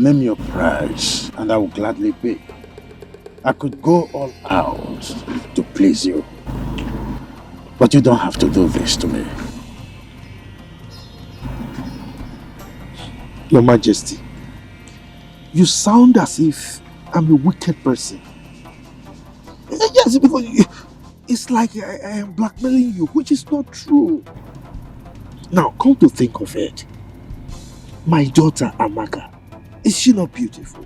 Name your price and I will gladly pay. I could go all out to please you. But you don't have to do this to me. Your Majesty, you sound as if I'm a wicked person. Yes, because it's like I am blackmailing you, which is not true. Now, come to think of it, my daughter Amaka, is she not beautiful?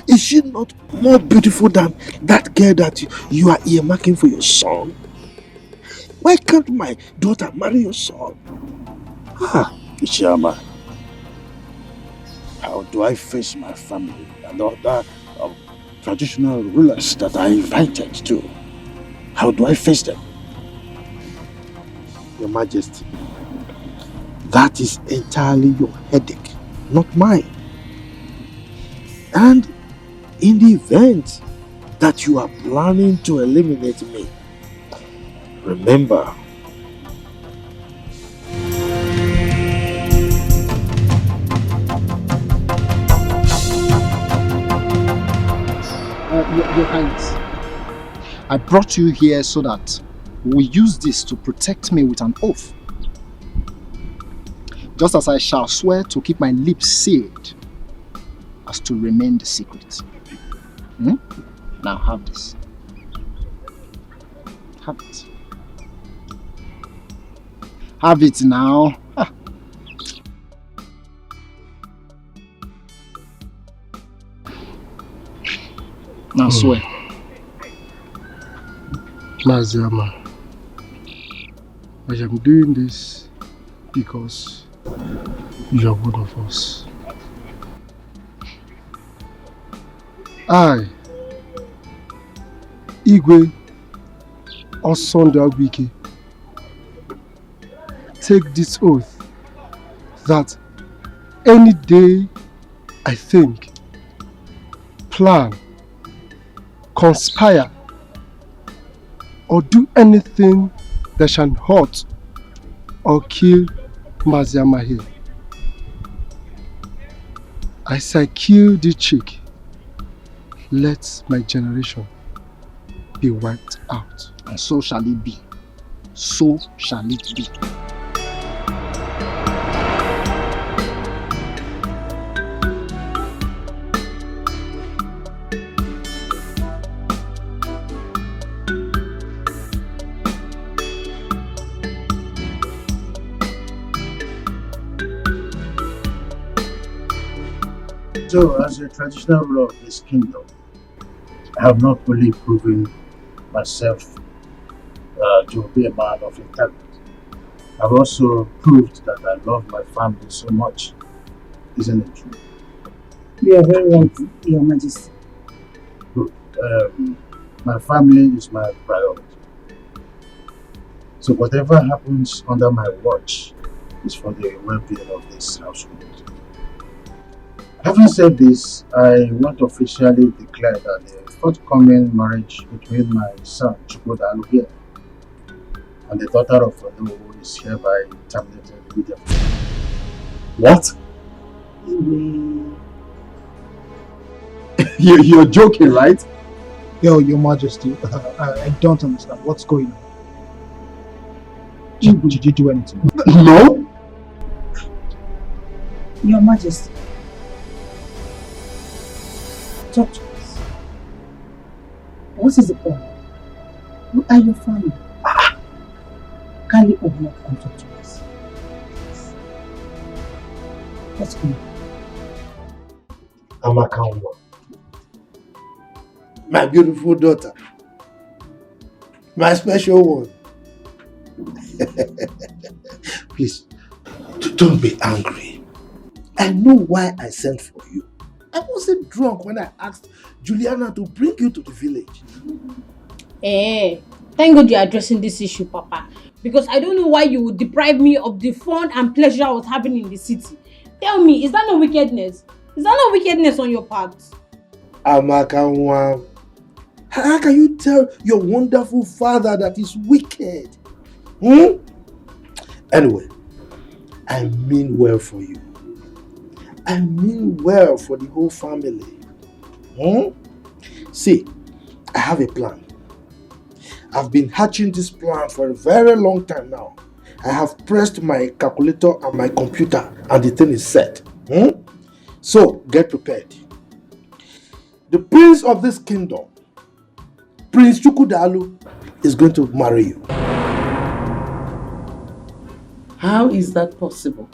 Is she not more beautiful than that girl that you are earmarking for your son? Why can't my daughter marry your son? Ishama, how do I face my family and other traditional rulers that I invited to? How do I face them? Your Majesty, that is entirely your headache, not mine. And in the event that you are planning to eliminate me, remember, Your Highness, I brought you here so that we use this to protect me with an oath. Just as I shall swear to keep my lips sealed as to remain the secret. Now have this. Have it. Have it now. Now swear. Maziama, I am doing this because you are one of us. I, Igwe Osondu, take this oath that any day I think, plan, conspire, or do anything that shall hurt or kill Maziama here, as I kill the chick, let my generation be wiped out. And so shall it be. So shall it be. So, as a traditional ruler of this kingdom, I have not fully proven myself to be a man of integrity. I've also proved that I love my family so much. Isn't it true? You are very right, Your Majesty. Good. My family is my priority. So whatever happens under my watch is for the well-being of this household. Having said this, I want to officially declare that the forthcoming marriage between my son Chukwudalu here and the daughter of Odom is hereby terminated immediately. what? You're joking, right? Your Majesty, I don't understand. What's going on? Did you do anything? No. Your Majesty, talk to us. What is the problem? Who are your family? Kindly open up and talk to us. What's going on? Amaka, my beautiful daughter, my special one. Please, don't be angry. I know why I sent for you. I wasn't drunk when I asked Juliana to bring you to the village. Thank God you're addressing this issue, Papa. Because I don't know why you would deprive me of the fun and pleasure I was having in the city. Tell me, is that not wickedness? Is that not wickedness on your part? Amaka, how can you tell your wonderful father that he's wicked? Anyway, I mean well for you. I mean well for the whole family. See, I have a plan. I've been hatching this plan for a very long time now. I have pressed my calculator and my computer and the thing is set. So, get prepared. The prince of this kingdom, Prince Chukwudalu, is going to marry you. How is that possible?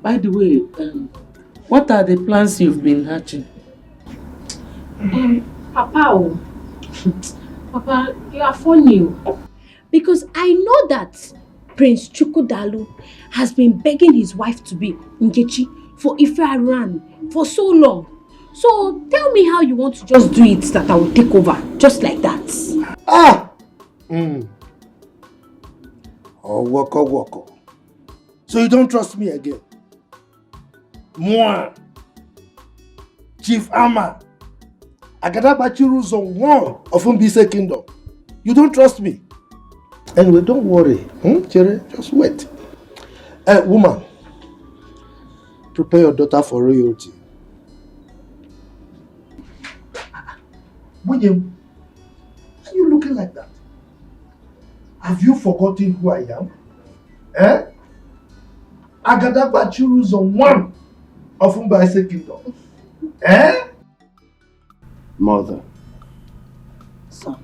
By the way, what are the plans you've been hatching? Papa, Papa, you are funny. Because I know that Prince Chukwudalu has been begging his wife to be Nkechi for Ife Aran for so long. So tell me how you want to just do it that I will take over, just like that. Oh, waka. So you don't trust me again? Moi, Chief Ama, Agadabachiru Zone 1 of Mbise Kingdom. You don't trust me? Anyway, don't worry. Chere, just wait. Woman, prepare your daughter for royalty. William, why are you looking like that? Have you forgotten who I am? Agadabachiru Zone 1 of Mbise Kingdom. Mother. Son.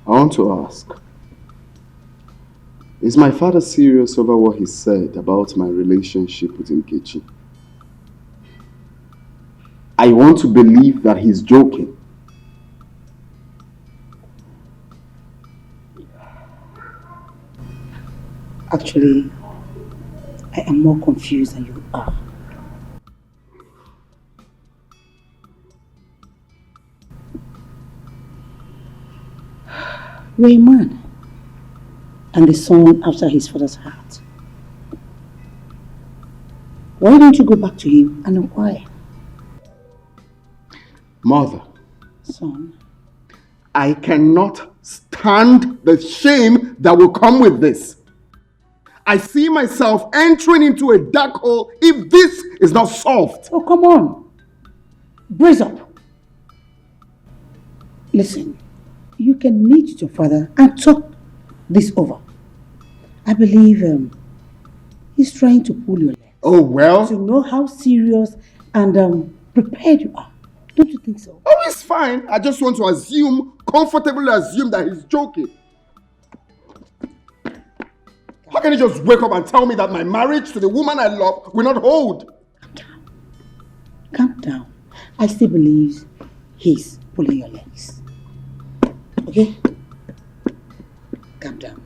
I want to ask, is my father serious over what he said about my relationship with Nkechi? I want to believe that he's joking. Actually, I am more confused than you are. You're a man and the son after his father's heart. Why don't you go back to him and inquire? Mother. Son. I cannot stand the shame that will come with this. I see myself entering into a dark hole if this is not solved. Oh, come on. Brace up. Listen, you can meet with your father and talk this over. I believe he's trying to pull your leg. Oh, well. To know how serious and prepared you are. Don't you think so? Oh, it's fine. I just want to comfortably assume that he's joking. How can he just wake up and tell me that my marriage to the woman I love will not hold? Calm down. Calm down. I still believe he's pulling your legs. Okay? Calm down.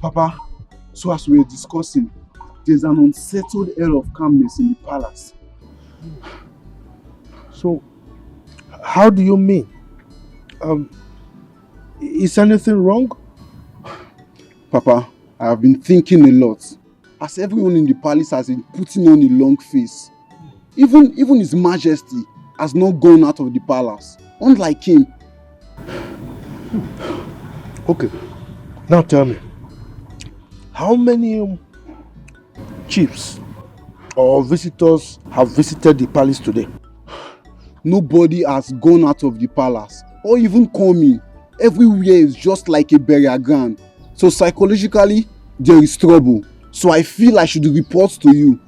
Papa, so as we were discussing, there's an unsettled air of calmness in the palace. So, how do you mean? Is anything wrong? Papa, I have been thinking a lot. As everyone in the palace has been putting on a long face. Even His Majesty has not gone out of the palace. Unlike him. Okay, now tell me. How many chiefs or visitors have visited the palace today? Nobody has gone out of the palace or even come in. Everywhere is just like a burial ground. So psychologically, there is trouble. So I feel I should report to you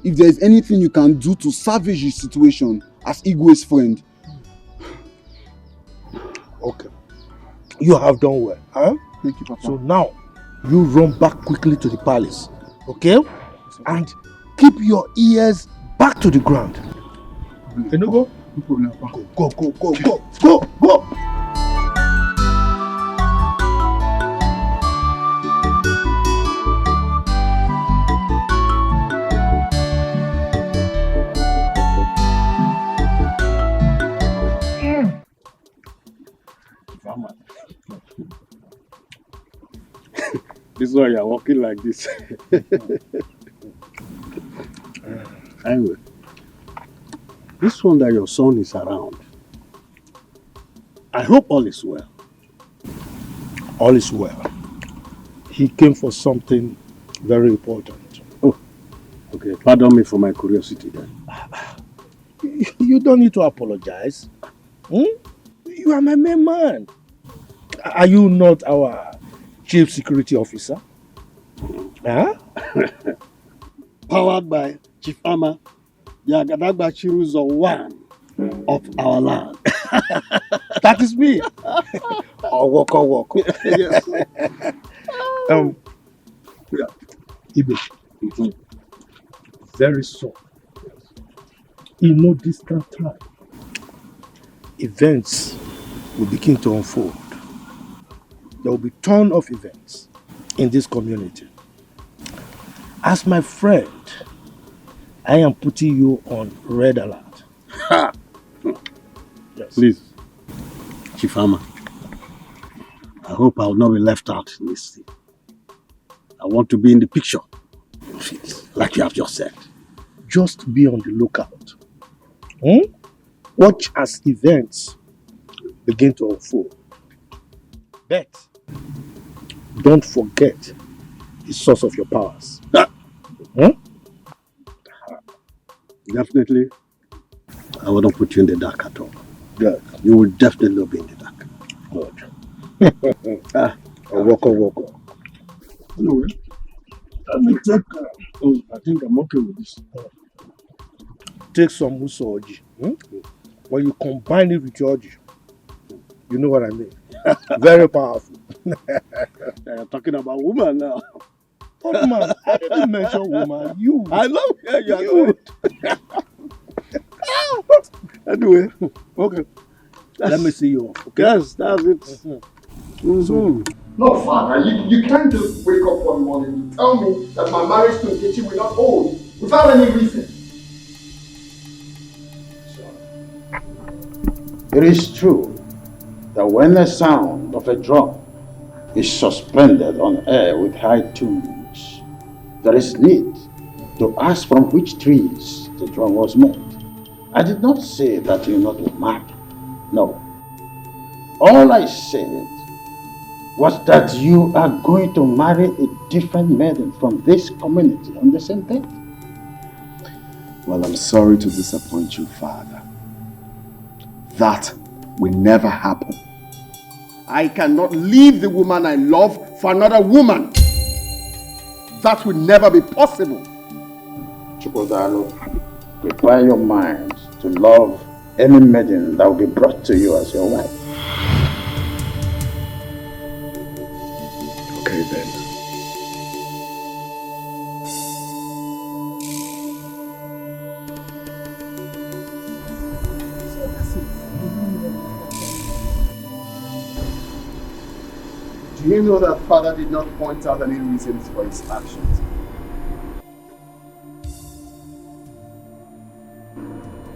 if there is anything you can do to salvage the situation as Igwe's friend. Okay. You have done well. Huh? Thank you, Papa. So now, you run back quickly to the palace. Okay? And keep your ears back to the ground. Can you go? No problem, Papa. Go. This is why you're walking like this. Anyway, this one that your son is around, I hope all is well. All is well. He came for something very important. Oh, okay. Pardon me for my curiosity then. You don't need to apologize. You are my main man. Are you not our chief security officer? Huh? Powered by Chief Ama, the Agadagba Chiruzo one of our land. That is me. Walk. Yes. Ibe. Very soon, in no distant time, events will begin to unfold. There will be a ton of events in this community. As my friend, I am putting you on red alert. Yes. Please, Chief Ama, I hope I will not be left out in this thing. I want to be in the picture, like you have just said. Just be on the lookout. Watch as events begin to unfold. But don't forget the source of your powers. Definitely, I will not put you in the dark at all. Good. You will definitely not be in the dark. Good. Walk. Anyway, let me take. I think I'm okay with this. Take some muso oji. When you combine it with your oji, you know what I mean. Very powerful. You're talking about woman now. What man? I didn't mention woman. You. I know. Yeah, you are good. Anyway, okay. Let me see you off. Okay? Yes, that's it. No, Father, you can't just wake up one morning to tell me that my marriage to Nkechi will not hold without any reason. It is true that when the sound of a drum is suspended on air with high tunes, there is need to ask from which trees the drum was made. I did not say that you not will marry. No. All I said was that you are going to marry a different maiden from this community on the same day. Well, I'm sorry to disappoint you, Father. That will never happen. I cannot leave the woman I love for another woman. That will never be possible. Chukwudalo, prepare your mind to love any maiden that will be brought to you as your wife. Okay then. Do you know that Father did not point out any reasons for his actions?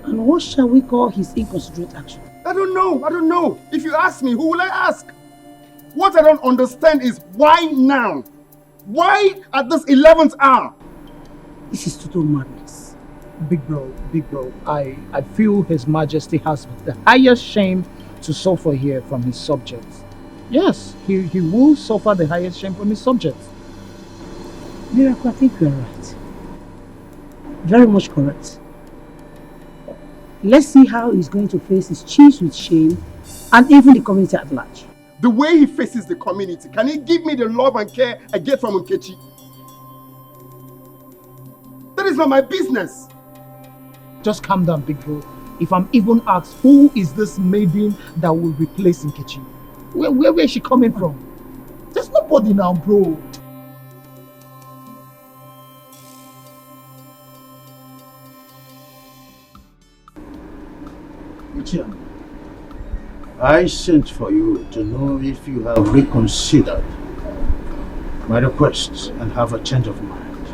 And what shall we call his inconsiderate action? I don't know. If you ask me, who will I ask? What I don't understand is why now? Why at this 11th hour? This is total madness. Big bro, I feel His Majesty has the highest shame to suffer here from his subjects. Yes, he will suffer the highest shame from his subjects. Miracle, I think you are right. Very much correct. Let's see how he's going to face his chiefs with shame and even the community at large. The way he faces the community, can he give me the love and care I get from Nkechi? That is not my business. Just calm down, big bro. If I'm even asked, who is this maiden that will replace Nkechi? Where is she coming from? There's nobody now, bro. I sent for you to know if you have reconsidered my request and have a change of mind.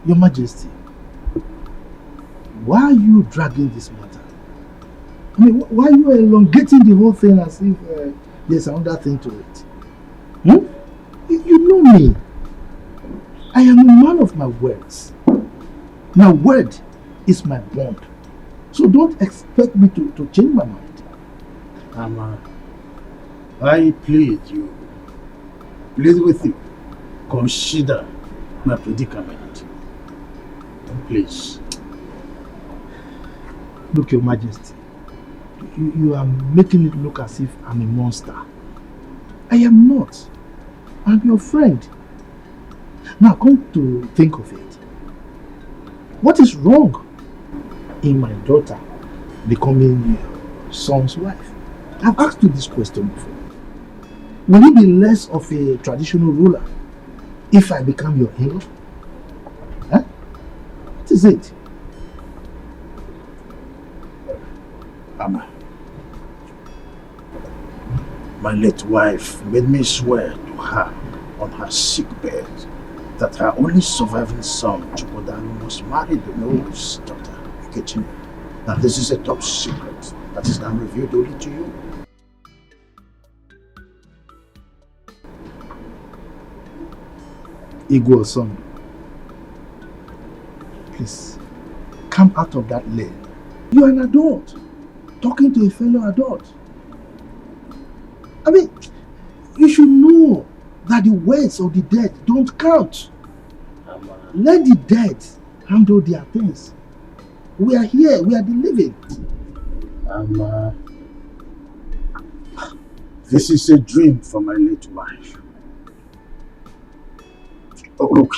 Your Majesty, why are you dragging this matter? I mean, why are you elongating the whole thing as if there's another thing to it? You know me. I am a man of my words. My word is my bond. So don't expect me to change my mind. Ama, I plead with you, consider my predicament. Please. Look, Your Majesty, you are making it look as if I'm a monster. I am not. I'm your friend. Now come to think of it. What is wrong in my daughter becoming your son's wife? I've asked you this question before. Will it be less of a traditional ruler if I become your in-law? Huh? What is it? Ama, my late wife made me swear to her on her sick bed that her only surviving son, Chukwudalu, must marry the noble's daughter, Regina. Now this is a top secret that is now revealed only to you. Osondu, please, come out of that lane. You are an adult, talking to a fellow adult. I mean, you should know that the words of the dead don't count. Let the dead handle their things. We are here, we are the living. This is a dream for my late wife. Oh, look,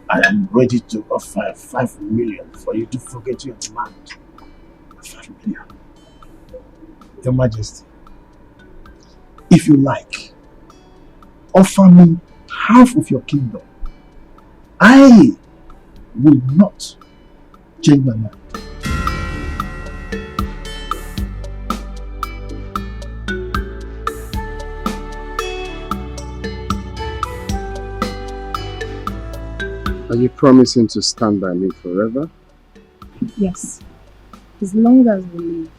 I am ready to offer 5 million for you to forget your demand. 5 million. Your Majesty, if you like, offer me half of your kingdom. I will not change my mind. Are you promising to stand by me forever? Yes. As long as we live,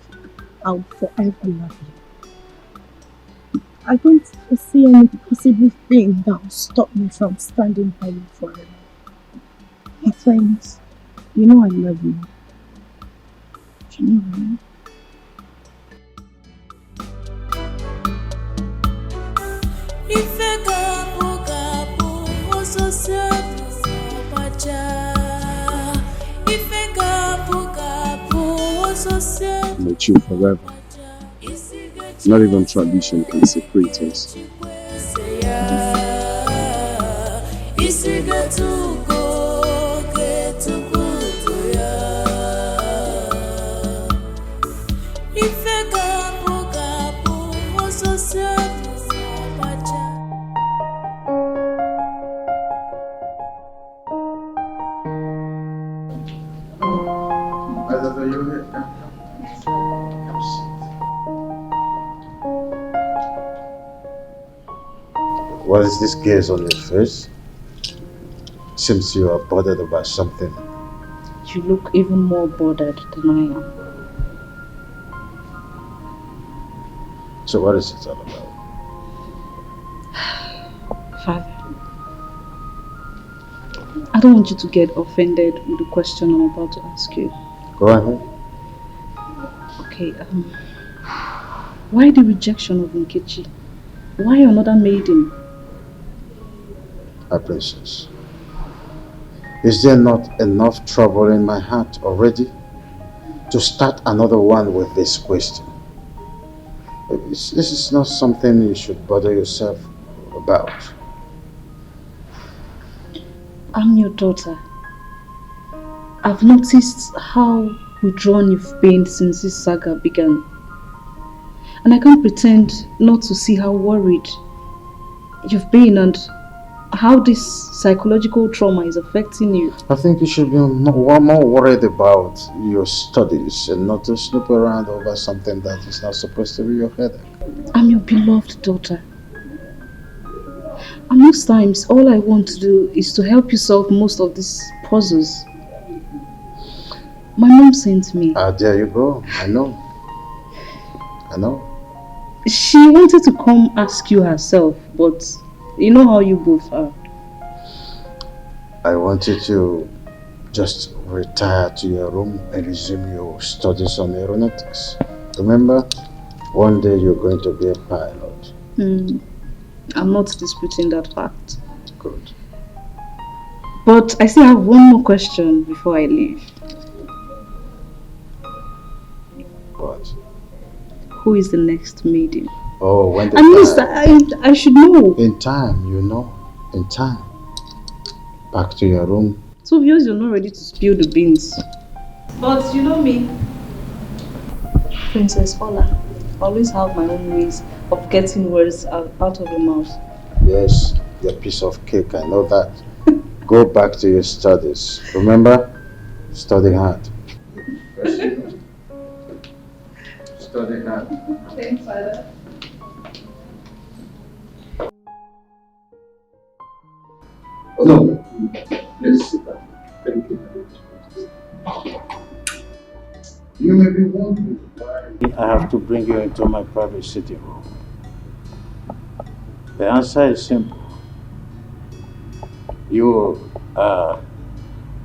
I will forever love you. I don't see any possible thing that will stop me from standing by you forever. My friends, you know I love you. You know, right? I'm with you forever. Not even tradition can separate us. What is this gaze on your face? Seems you are bothered about something. You look even more bothered than I am. So what is it all about? Father, I don't want you to get offended with the question I'm about to ask you. Go ahead. Okay, why the rejection of Nkechi? Why another maiden? My princess, is there not enough trouble in my heart already to start another one with this question? This is not something you should bother yourself about. I'm your daughter. I've noticed how withdrawn you've been since this saga began. And I can't pretend not to see how worried you've been and how this psychological trauma is affecting you. I think you should be more worried about your studies and not to snoop around over something that is not supposed to be your headache. I'm your beloved daughter. And most times, all I want to do is to help you solve most of these puzzles. My mom sent me. There you go. I know. She wanted to come ask you herself, but you know how you both are. I want you to just retire to your room and resume your studies on aeronautics. Remember, one day you're going to be a pilot. I'm not disputing that fact. Good. But I still have one more question before I leave. What? Who is the next maiden? Oh, when the At least I should know. In time, you know. In time. Back to your room. So obvious you're not ready to spill the beans. But you know me. Princess Ola. Always have my own ways of getting words out of your mouth. Yes, your piece of cake, I know that. Go back to your studies. Remember? Study hard. Study hard. Thanks, Father. Oh, no. Please sit down. Thank you. You may be wondering why I have to bring you into my private sitting room. The answer is simple. You are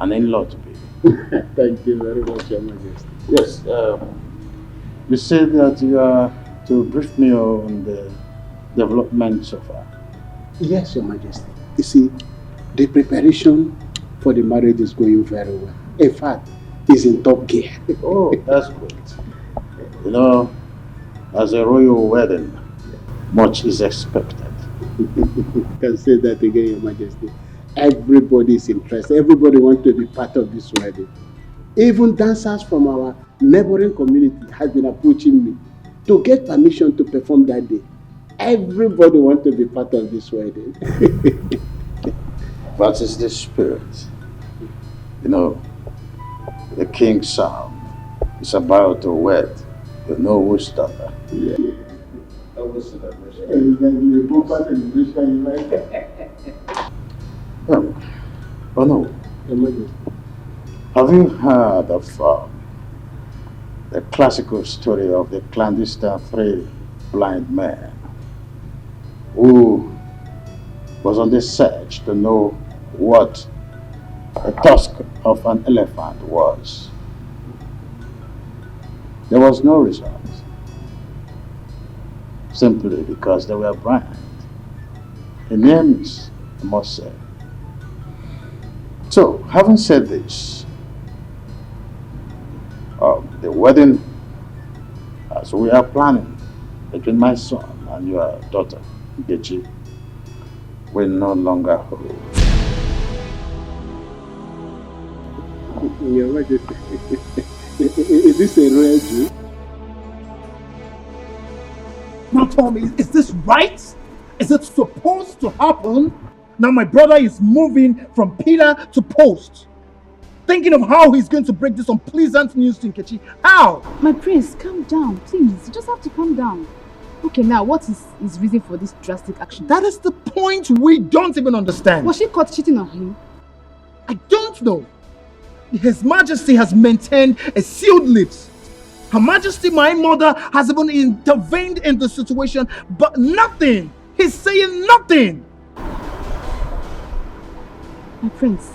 an in-law to me. Thank you very much, Your Majesty. Yes, you said that you are to brief me on the development so far. Yes, Your Majesty. You see, the preparation for the marriage is going very well. In fact, it's in top gear. Oh, that's great. You know, as a royal wedding, much is expected. You can say that again, Your Majesty. Everybody is interested. Everybody wants to be part of this wedding. Even dancers from our neighboring community have been approaching me to get permission to perform that day. Everybody wants to be part of this wedding. That is the spirit. You know, the king's son is about to wed the Norwood's daughter. Yeah. That was celebration. Exactly. A proper celebration, Oh no. Your Majesty. Have you heard of the classical story of the clandestine three blind men who was on the search to know what the tusk of an elephant was? There was no result, simply because they were blind. A near miss, I must say. So, having said this, the wedding, as we are planning between my son and your daughter, Nkechi, will no longer hold. Your Majesty, is this a royal Jew? Now tell me, is this right? Is it supposed to happen? Now my brother is moving from pillar to post. Thinking of how he's going to break this unpleasant news to Nkechi. How? My prince, calm down, please. You just have to calm down. Okay, now what is his reason for this drastic action? That is the point we don't even understand. Was she caught cheating on him? I don't know. His Majesty has maintained a sealed lips. Her Majesty, my mother, has even intervened in the situation, but nothing. He's saying nothing. My prince,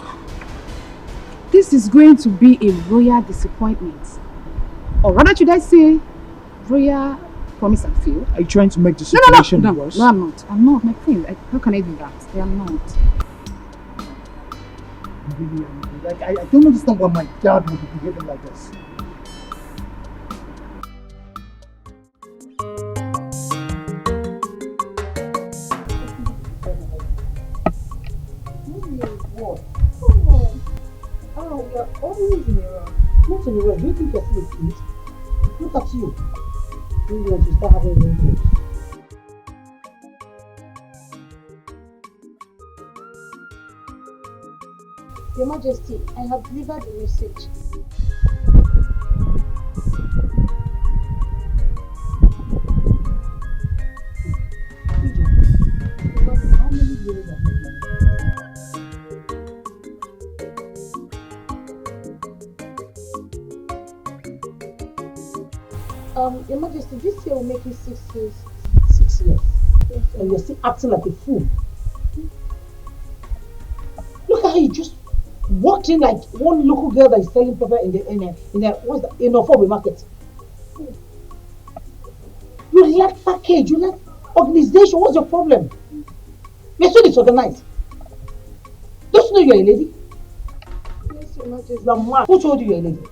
this is going to be a royal disappointment. Or rather, should I say, royal promise and fail? Are you trying to make the situation worse? No, I'm not. I'm not, my prince. How can I do that? I am not. Really, I don't understand why my dad would be behaving like this. You're always in a rush. Not in a rush. Do you think you're still a kid? Look at you. You want to start having wrinkles. Your Majesty, I have delivered the message. How many years have you been? Your Majesty, this year will make you 6 years. 6 years. Yes, And you're still acting like a fool. Look at how you just walked in like one local girl that is selling pepper in a Ofo market. You lack package, you lack organization. What's your problem? You're so disorganized. Don't you know you're a lady? Yes, Your Majesty. You're mad. Who told you you're a lady?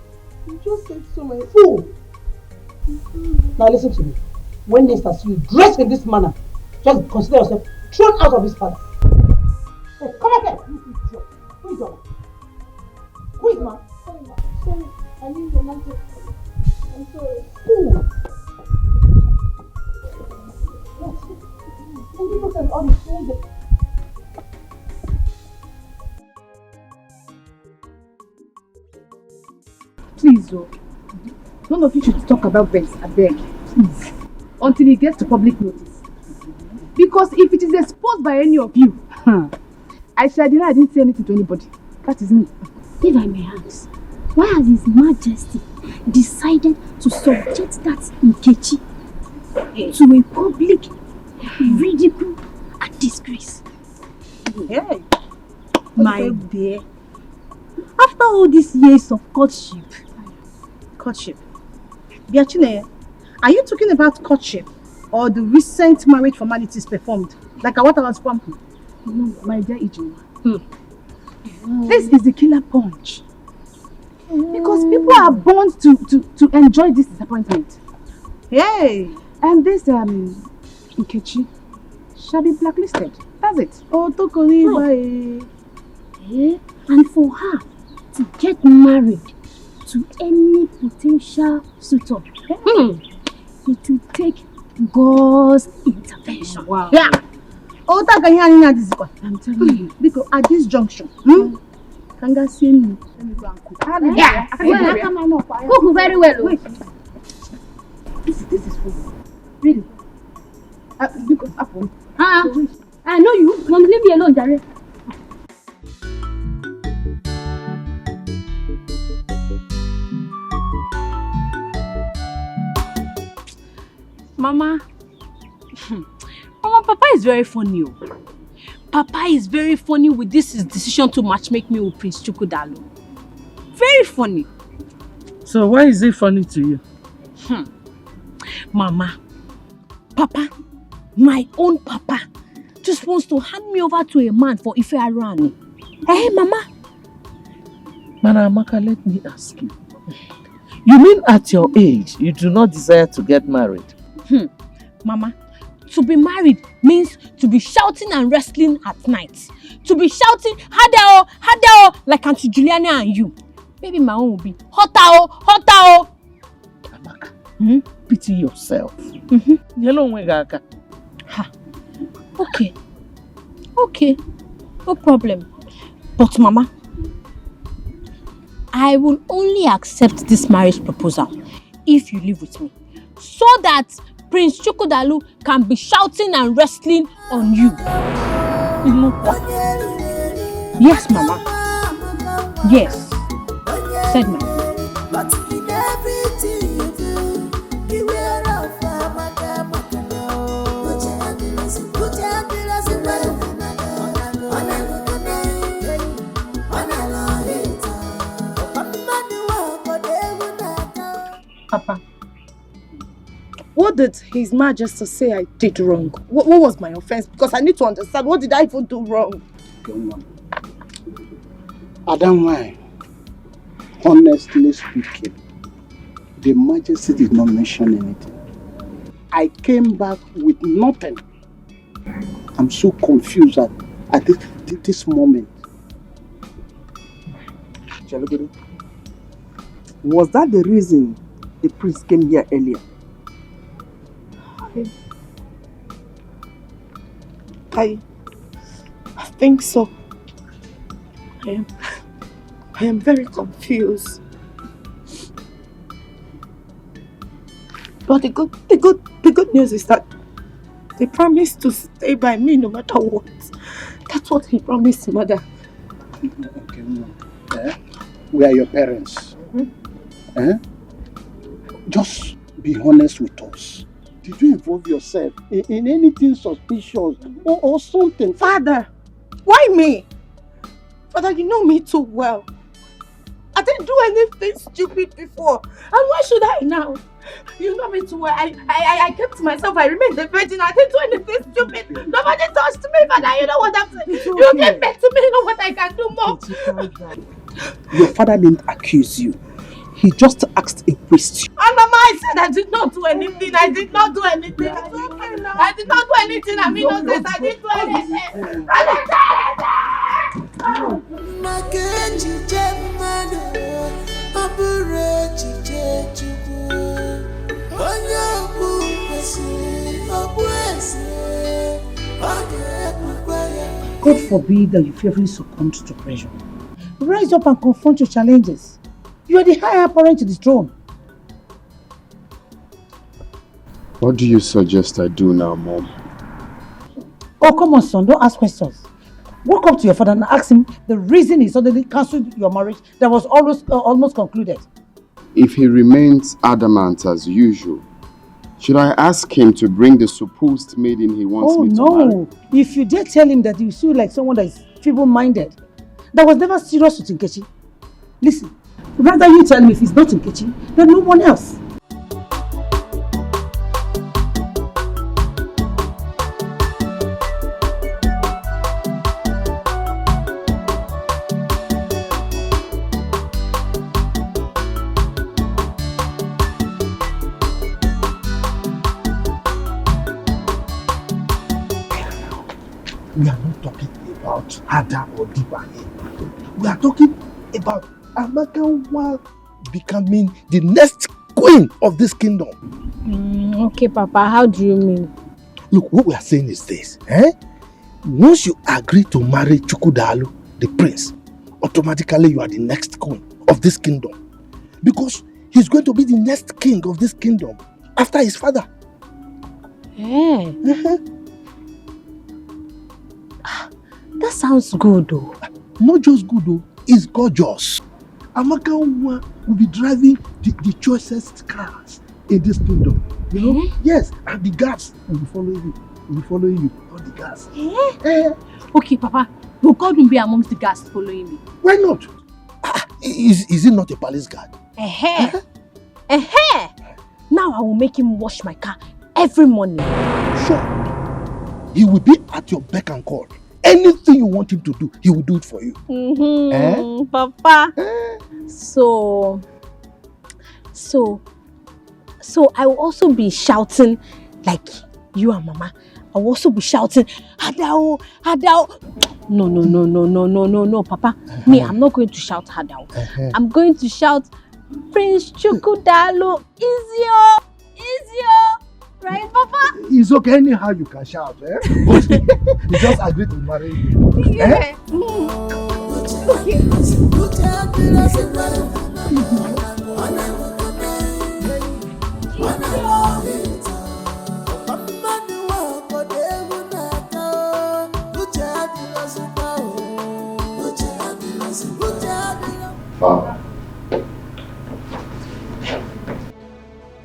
You just said so, my Fool! Now listen to me. When next I see you dressed in this manner, just consider yourself thrown out of this palace. Hey, come up here! Who is your? Who is man? Sorry, I mean Your Majesty. I'm sorry. Fool! And you look at all these food. Please, oh. None of you should talk about this, I beg. Please. Until it gets to public notice. Because if it is exposed by any of you, I shall deny I didn't say anything to anybody. That is me. If I may ask, why has His Majesty decided to subject that Nkechi to a public ridicule and disgrace? Hey, My dear, after all these years of courtship, Biachine, are you talking about courtship or the recent marriage formalities performed? Like what I was pumping? No, my dear Ezeonu. This is the killer punch. Because people are born to enjoy this disappointment. Hey! And this Nkechi shall be blacklisted. That's it. Oh, Tokoni, bye. And for her to get married to any potential suitor, it will take God's intervention. Wow. Yeah. Oh, this one. I'm telling you. Because at this junction, Kanga see me. Let me go and cook. Yeah. Cook very well. Wait. This is food. Really? Because apple. I know you. Mom, leave me alone, Jare. Mama, Papa is very funny. Papa is very funny with this his decision to matchmake me with Prince Chukwudalu. Very funny. So why is it funny to you? Mama, Papa, my own Papa, just wants to hand me over to a man for Ife Arani. Hey, Mama. Amaka, let me ask you. You mean at your age, you do not desire to get married? Mama, to be married means to be shouting and wrestling at night. To be shouting, Hadao, like Auntie Juliana and you. Maybe my own will be, Hotao. Amaka, pity yourself. Okay, no problem. But Mama, I will only accept this marriage proposal if you live with me, so that Prince Chukwudalu can be shouting and wrestling on you. Yes, Mama. Yes, said Mama. Papa, what did His Majesty say I did wrong? What was my offense? Because I need to understand, what did I even do wrong? Adam, honestly speaking, the Majesty did not mention anything. I came back with nothing. I'm so confused at this moment. Was that the reason the priest came here earlier? I think so. I am very confused. But the good news is that they promised to stay by me no matter what. That's what he promised, Mother. Okay, we are your parents. Just be honest with us. Did you involve yourself in anything suspicious or something? Father, why me? Father, you know me too well. I didn't do anything stupid before. And why should I now? You know me too well. I kept myself. I remained a virgin. I didn't do anything stupid. Nobody touched me, Father. You know what I'm saying? You get back to me. You know what I can do more. Your father didn't accuse you. He just asked a priest. And Mama, I said I did not do anything. I did not do anything. I did not do anything. I'm innocent. I didn't do anything. I didn't God forbid that you fearfully succumb to pressure. Rise up and confront your challenges. You are the higher apparent to the throne. What do you suggest I do now, Mom? Oh, come on, son. Don't ask questions. Walk up to your father and ask him the reason he suddenly cancelled your marriage that was almost concluded. If he remains adamant as usual, should I ask him to bring the supposed maiden he wants me to marry? Oh, no. If you dare tell him that you feel like someone that is feeble-minded, that was never serious with Nkechi. Listen, rather you tell me if it's not Nkechi, then no one else. We are not talking about Ada or Diba here. We are talking about Amaka becoming the next queen of this kingdom. Okay, Papa, how do you mean? Look, what we are saying is this. Once you agree to marry Chukwudalu, the prince, automatically you are the next queen of this kingdom. Because he's going to be the next king of this kingdom after his father. Yeah. That sounds good though. Not just good though, it's gorgeous. Amaka will be driving the choicest cars in this kingdom. You know? Yes, and the guards will be following you. All the guards. Okay, Papa. Will God be amongst the guards following me? Why not? Is it not a palace guard? Now I will make him wash my car every morning. Sure. He will be at your beck and call. Anything you want him to do, he will do it for you. Papa. So I will also be shouting like you and Mama. I will also be shouting, Hadao, Hadao. No, Papa. Me, I'm not going to shout Hadao. I'm going to shout, Prince Chukwudalu, Ezio. Right, Papa? It's okay, anyhow you can shout, But you just agree to marry you. Yeah. Okay. Father,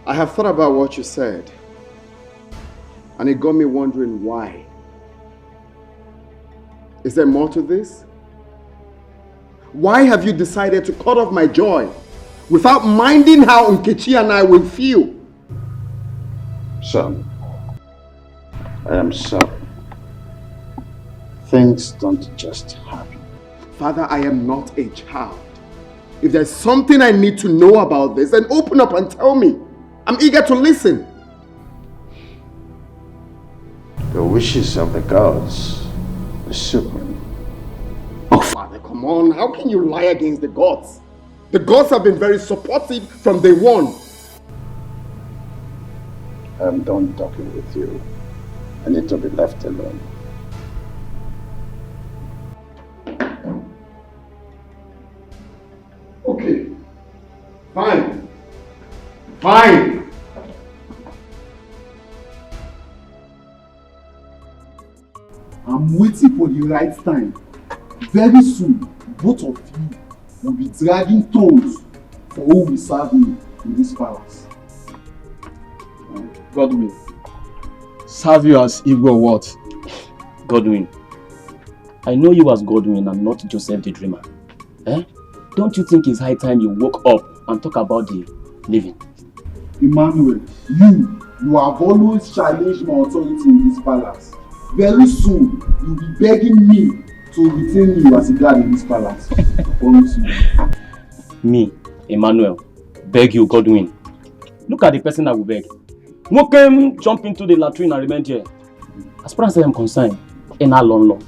I have thought about what you said, and it got me wondering why. Is there more to this? Why have you decided to cut off my joy without minding how Nkechi and I will feel? Son, I am sorry. Things don't just happen. Father, I am not a child. If there's something I need to know about this, then open up and tell me. I'm eager to listen. The wishes of the gods are supreme. Oh, Father, come on. How can you lie against the gods? The gods have been very supportive from day one. I'm done talking with you. I need to be left alone. Okay. Fine. Fine. I'm waiting for the right time. Very soon, both of you will be dragging toes for who will serve me in this palace. Godwin. Serve you as Igbo what? Godwin. I know you as Godwin and not Joseph the dreamer. Eh? Don't you think it's high time you woke up and talk about the living? Emmanuel, you have always challenged my authority in this palace. Very soon, you'll be begging me to retain you as a guard in this palace. I promise you. Me, Emmanuel, beg you, Godwin. Look at the person that will beg. Okam jump into the latrine and remain there. As far as I am concerned, in a long.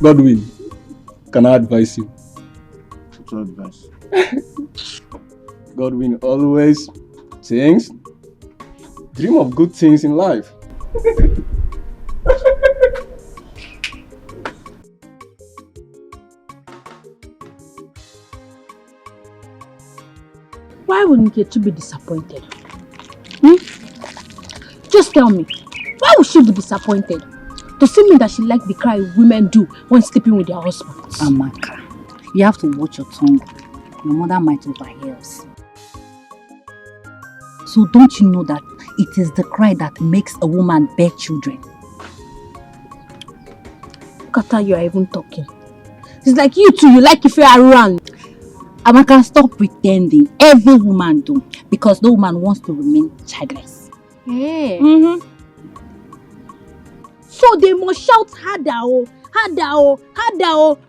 Godwin, can I advise you? What's your advice? Godwin always thinks, dream of good things in life. Why would Nkechi be disappointed? Hmm? Just tell me, why would she be disappointed? To see me that she like the cry women do when sleeping with their husbands. Amaka, you have to watch your tongue. Your mother might overhear us. So don't you know that it is the cry that makes a woman bear children? Look at how you are even talking. It's like you too, you like if you are around. Amaka, stop pretending. Every woman do, because no woman wants to remain childless. Yeah. Mm-hmm. So they must shout harder,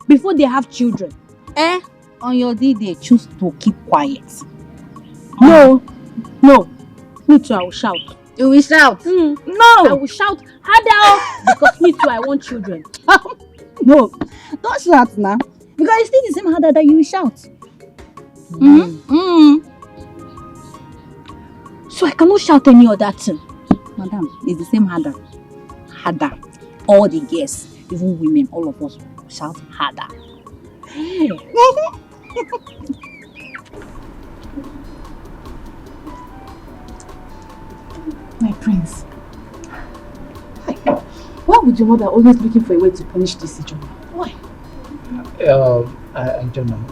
before they have children. Eh? On your day, they choose to keep quiet. No. Me too, I will shout. You will shout? No. I will shout harder because me too, I want children. No, don't shout now. Because it's still the same harder that you will shout. So I cannot shout any other thing. Madam, it's the same harder. Harder. All the girls, even women, all of us shout harder. Hey. My prince. Why would your mother always looking for a way to punish this Ejeta? Why? I don't know.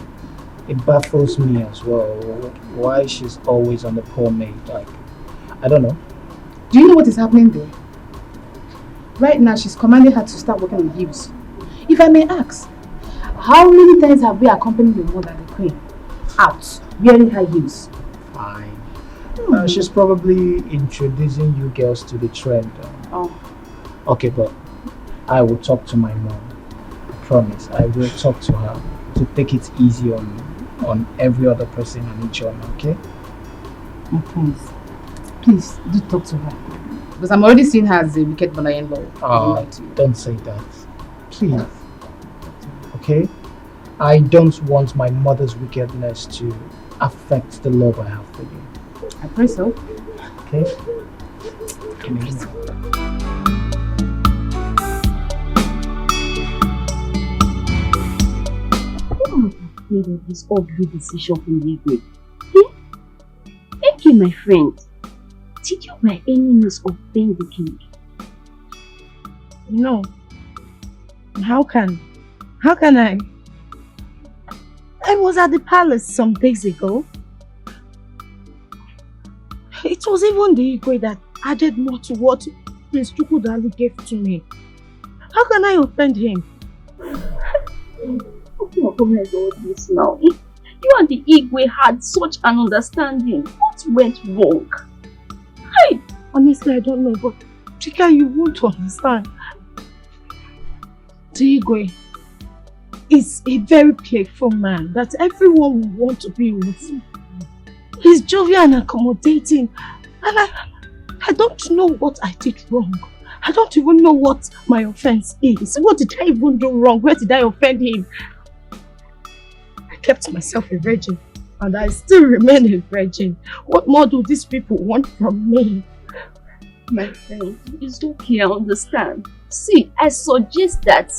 It baffles me as well. Why she's always on the poor maid. Like, I don't know. Do you know what is happening there? Right now, she's commanding her to start working on heels. If I may ask, how many times have we accompanied your mother, the queen, out wearing her heels? Fine. She's probably introducing you girls to the trend. Oh. Okay, but I will talk to my mom. I promise. I will talk to her to take it easy on every other person and each other, okay? My prince, please do talk to her. Because I'm already seeing her as a wicked mother-in-law. Don't say that. Please. Okay? I don't want my mother's wickedness to affect the love I have for you. I pray so. Okay? Of this ugly decision from Igwe. Eke, my friend, did you by any means offend the king? No. How can I? I was at the palace some days ago. It was even the Igwe that added more to what Prince Chukwudalu gave to me. How can I offend him? Okam has all this now. You and the Igwe had such an understanding. What went wrong? Hey, honestly, I don't know, but Chika, you won't understand. The Igwe is a very playful man that everyone will want to be with. He's jovial and accommodating, and I don't know what I did wrong. I don't even know what my offense is. What did I even do wrong? Where did I offend him? I kept myself a virgin, and I still remain a virgin. What more do these people want from me? My friend, it's okay, I understand. See, I suggest that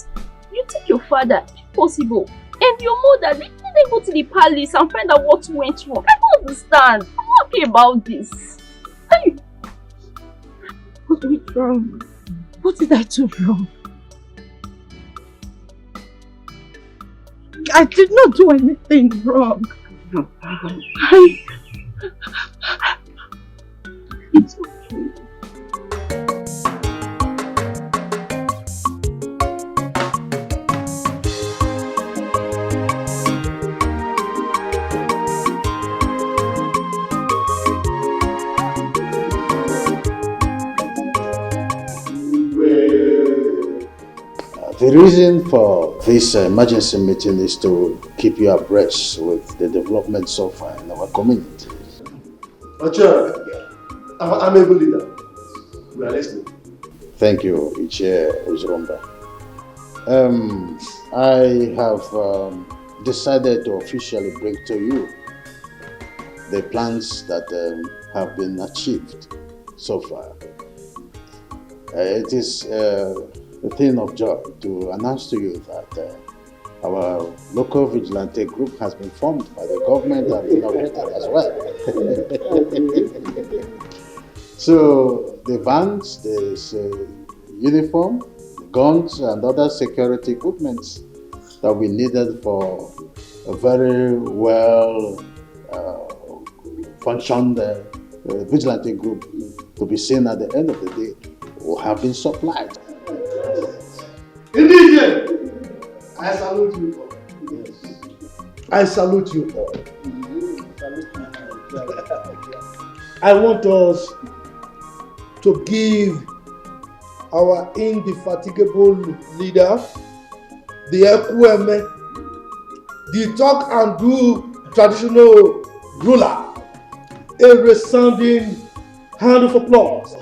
you take your father, if possible, and your mother, let them go to the palace and find out what went wrong. I don't understand. I'm not happy about this. Hey. What went wrong? What did I do wrong? I did not do anything wrong. It's okay. The reason for this emergency meeting is to keep you abreast with the development so far in our community. I'm a good leader. We are listening. Thank you, Ichie Uzromba. I have decided to officially bring to you the plans that have been achieved so far. It is a thing of joy to announce to you that our local vigilante group has been formed by the government and inaugurated as well. So the vans, the uniform, guns and other security equipment that we needed for a very well functioned vigilante group to be seen at the end of the day will have been supplied. Indeed, I salute you all. Yes. I salute you all. I want us to give our indefatigable leader, the Ekuma, the talk and do traditional ruler, a resounding hand of applause.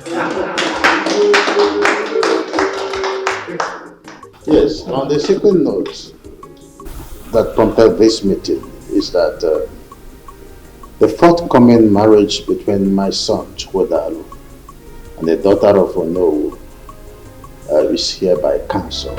Yes, on the second note that prompted this meeting is that the forthcoming marriage between my son Chukwudalu and the daughter of Onowu is hereby cancelled.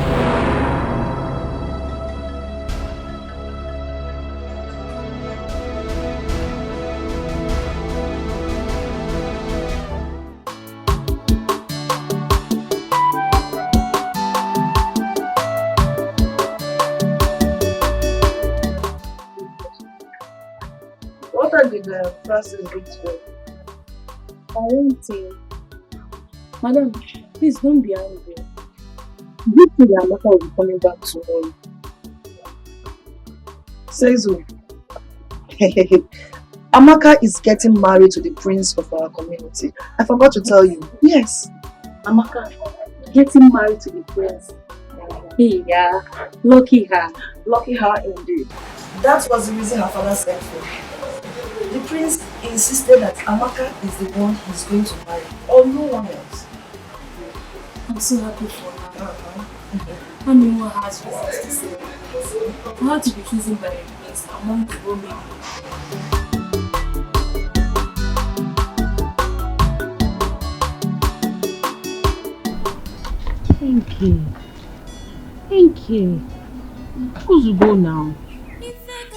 What did Francis do to you? I won't say. Madam, please don't be angry. Do you think that Amaka will be coming back tomorrow? Says who? Amaka is getting married to the prince of our community. I forgot to tell you. Yes. Amaka, getting married to the prince. Hey, yeah. Lucky her. Lucky her indeed. That was the reason her father sent for. The prince insisted that Amaka is the one he's going to marry, or no one else. I'm so happy for her. I mean, what has reasons to say. I had to be chosen by the prince among the women. Thank you. Thank you. Who's go now?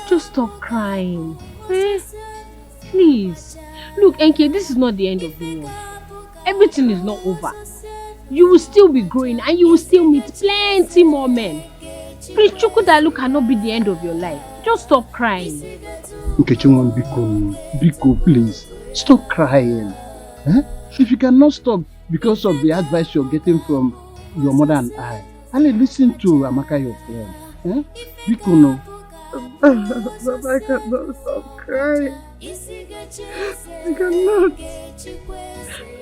Just stop crying. Eh? Please. Look, Enke, this is not the end of the world. Everything is not over. You will still be growing and you will still meet plenty more men. Prince Chukwudalu cannot be the end of your life. Just stop crying. Nkechimon, Biko, please. Stop crying. Eh? If you cannot stop because of the advice you're getting from your mother and I, only listen to Amaka, your friend. Eh? Biko, no. But I cannot stop crying. I cannot.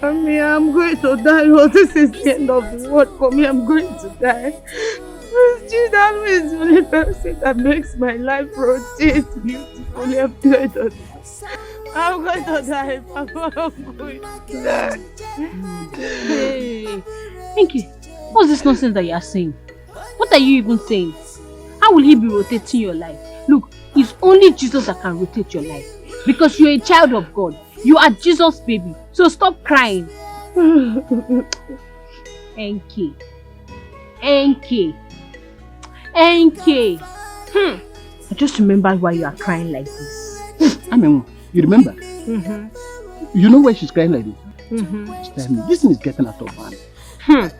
I mean, I'm going to die. Oh, this is the end of the world for me. I'm going to die. That is the only person that makes my life rotate beautifully. I'm going to die. Papa, I'm going to die. Hey, Enke, what's this nonsense that you are saying? What are you even saying? How will he be rotating your life? Look, it's only Jesus that can rotate your life. Because you're a child of God. You are Jesus' baby. So stop crying. Enke. I just remembered why you are crying like this. Amen, you remember? Mm-hmm. You know why she's crying like this? Mm-hmm. Tell me, this thing is getting out of hand.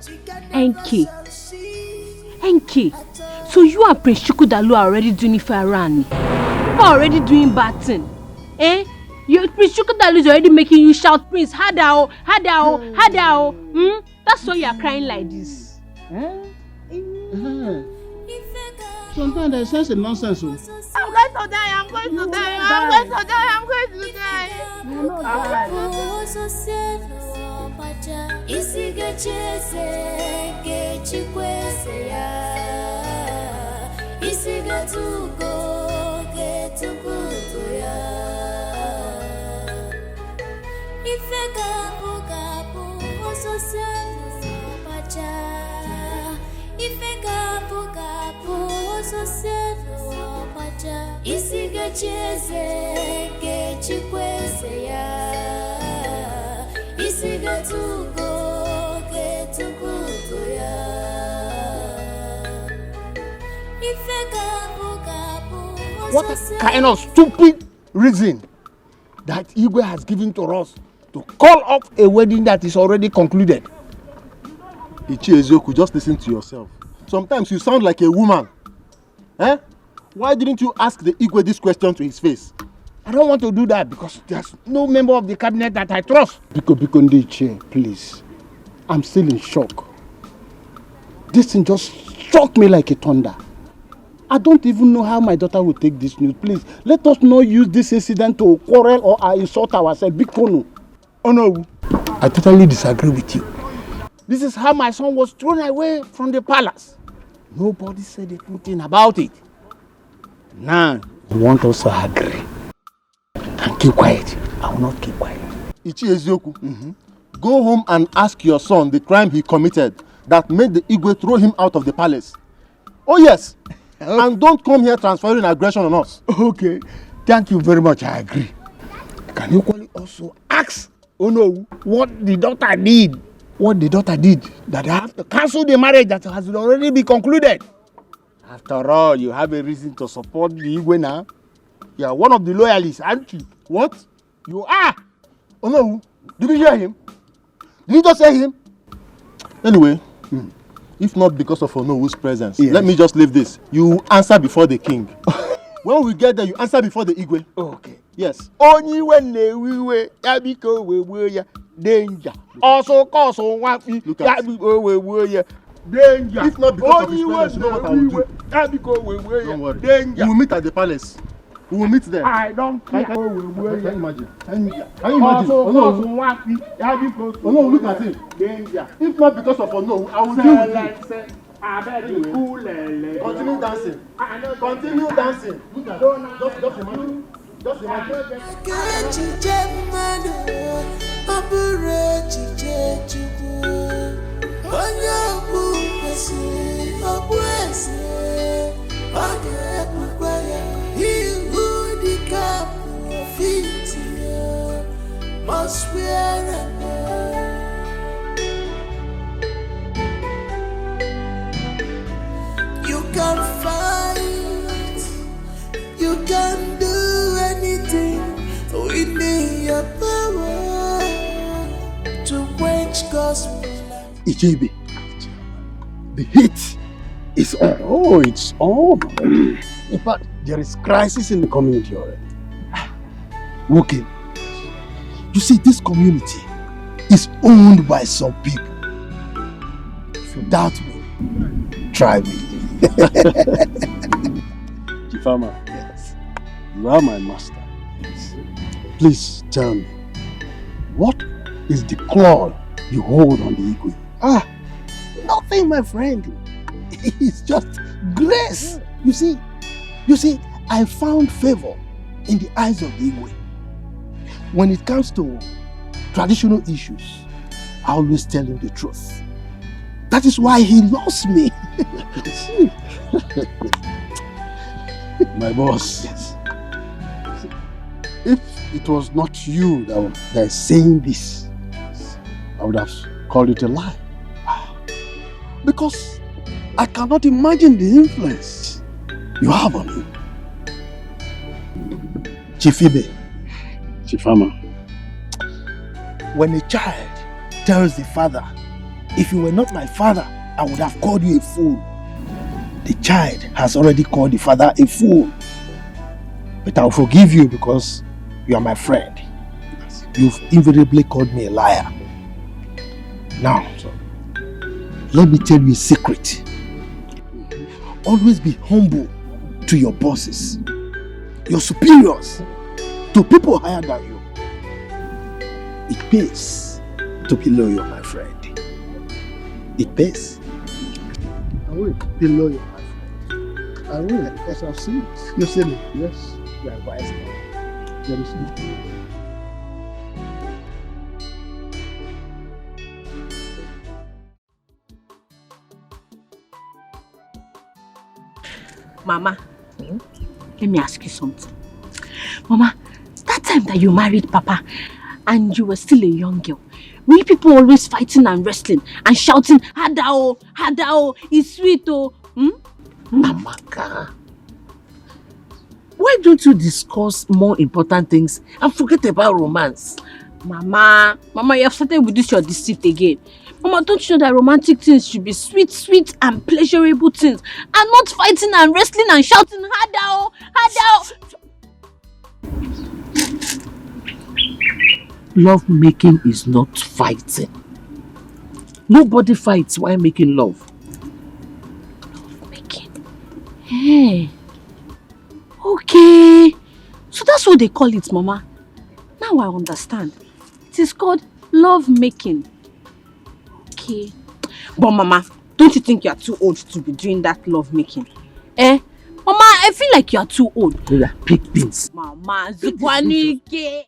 Enke. So you and Prince Chukwudalu are already doing it for Arani. You are already doing bad thing. Eh? Prince Chukwudalu is already making you shout, Prince, Hadao. That's why you are crying like this. Sometimes there's such a nonsense. I'm going to die. I'm going to die. You will not die. What kind of stupid reason that Igwe has given to us to call off a wedding that is already concluded? Ezeonu, just listen to yourself. Sometimes you sound like a woman. Eh? Why didn't you ask the Igwe this question to his face? I don't want to do that because there's no member of the cabinet that I trust. Biko, please. I'm still in shock. This thing just struck me like a thunder. I don't even know how my daughter will take this news. Please, let us not use this incident to quarrel or insult ourselves. Biko, oh no. I totally disagree with you. This is how my son was thrown away from the palace. Nobody said anything about it. Now, you want us to agree and keep quiet. I will not keep quiet. Ezeonu, go home and ask your son the crime he committed that made the Igwe throw him out of the palace. Oh yes, and don't come here transferring aggression on us. Okay, thank you very much. I agree. Can you also ask what the daughter did? What the daughter did that I have to cancel the marriage that has already been concluded. After all, you have a reason to support the Igwe now. You are one of the loyalists, aren't you? What? You are. Oh no, did you hear him? Did you just hear him? Anyway, if not because of Onowu's presence, let me just leave this. You answer before the king. When we get there, you answer before the Igwe. Okay. Yes. Only when we danger. Also cause one look at danger. If not because of his presence, you know what I will do. Don't worry. Danger. We will meet at the palace. We will meet there. I don't care. Can you imagine? Can you imagine? Also cause Oh no, look at him. Danger. If not because of Ono, I will deal with you. Continue dancing. Continue dancing. Look at it. Just imagine. Just imagine. Must wear you can fight, you can do anything within your power to quench gospel. Ichebe, the heat is on. Oh, it's on. In fact, there is crisis in the community already. Okay. You see, this community is owned by some people. If you doubt me, try me. Chifama, yes. You are my master. Yes. Please tell me, what is the claw you hold on the Igwe? Nothing, my friend. It's just grace. You see, I found favor in the eyes of the Igwe. When it comes to traditional issues, I always tell him the truth. That is why he loves me. My boss. Yes. If it was not you that is saying this, I would have called it a lie. Because I cannot imagine the influence you have on him. Chief Ibe. Chifama. When a child tells the father, if you were not my father, I would have called you a fool. The child has already called the father a fool. But I'll forgive you because you are my friend. You've invariably called me a liar. Now, let me tell you a secret. Always be humble to your bosses, your superiors, to people higher than you. It pays to be loyal, my friend. It pays. I will be loyal, my friend. I will, because I've seen it. You've seen it? Yes. You are wise now. Very soon. Mama, let me ask you something. Mama, that time that you married Papa and you were still a young girl, were you people always fighting and wrestling and shouting, Hadao, it's sweet oh? Amaka, why don't you discuss more important things and forget about romance? Mama, you have started with this your deceit again. Mama, don't you know that romantic things should be sweet and pleasurable things and not fighting and wrestling and shouting, Hadao, Hadao. Love making is not fighting. Nobody fights while making love. Love making? Hey. Okay. So that's what they call it, Mama. Now I understand. It is called love making. Okay. But Mama, don't you think you are too old to be doing that love making? Mama, I feel like you are too old. Yeah, pick things. Mama, Zukwanike.